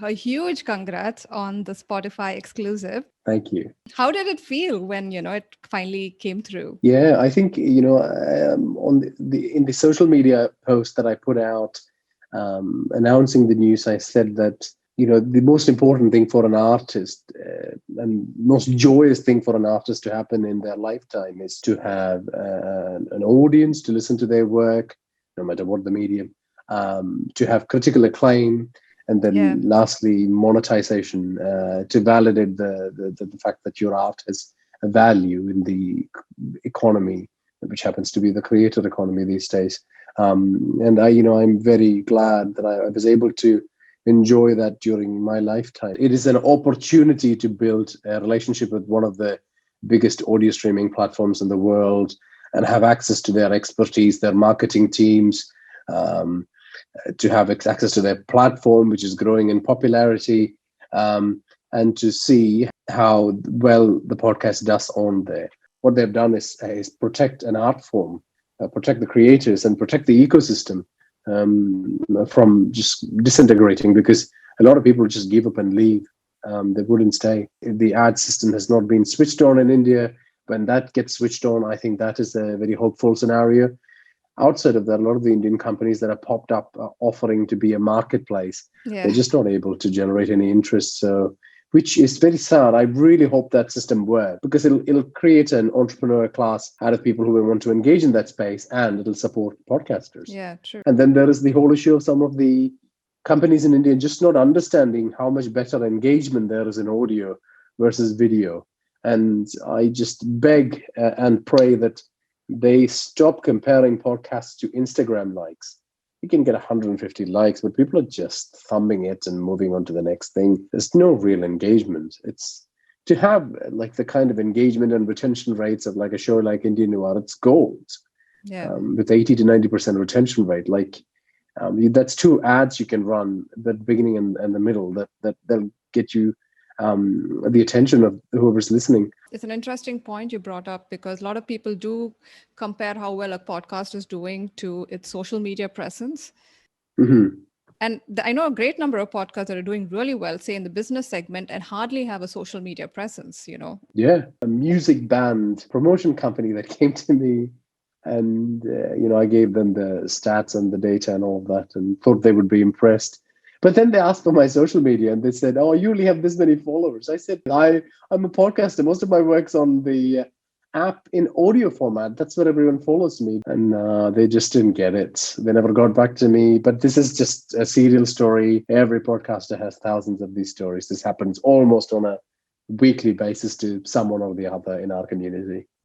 A huge congrats on the Spotify exclusive. Thank you. How did it feel when, it finally came through? Yeah, I think on in the social media post that I put out announcing the news, I said that the most important thing for an artist and most joyous thing for an artist to happen in their lifetime is to have an audience to listen to their work, no matter what the medium, to have critical acclaim, and Yeah. then lastly monetization to validate the fact that your art has a value in the economy, which happens to be the creator economy these days. And I'm very glad that I was able to enjoy that during my lifetime. It is an opportunity to build a relationship with one of the biggest audio streaming platforms in the world and have access to their expertise, their marketing teams, um, to have access to their platform, which is growing in popularity, and to see how well the podcast does on there. What they've done is protect an art form, protect the creators, and protect the ecosystem from just disintegrating, because a lot of people just give up and leave. They wouldn't stay. The ad system has not been switched on in India. When that gets switched on, I think that is a very hopeful scenario. Outside of that, a lot of the Indian companies that have popped up offering to be a marketplace, they're Yeah. just not able to generate any interest. So, which is very sad. I really hope that system works, because it'll create an entrepreneur class out of people who will want to engage in that space, and it'll support podcasters. Yeah, true. And then there is the whole issue of some of the companies in India just not understanding how much better engagement there is in audio versus video. And I just beg and pray that they stop comparing podcasts to Instagram likes. You can get 150 likes, but people are just thumbing it and moving on to the next thing. There's no real engagement. It's to have like the kind of engagement and retention rates of like a show like Indian Noir, it's gold. Yeah. With 80 to 90% retention rate. Like that's two ads you can run, the beginning and the middle, that'll get you the attention of whoever's listening. It's an interesting point you brought up, because a lot of people do compare how well a podcast is doing to its social media presence. Hmm. And I know a great number of podcasts that are doing really well, say in the business segment, and hardly have a social media presence. Yeah, a music band promotion company that came to me, and I gave them the stats and the data and all of that, and thought they would be impressed. But then they asked for my social media, and they said, "Oh, you only have this many followers." I said, I'm a podcaster. Most of my work's on the app in audio format. That's where everyone follows me." And they just didn't get it. They never got back to me. But this is just a serial story. Every podcaster has thousands of these stories. This happens almost on a weekly basis to someone or the other in our community.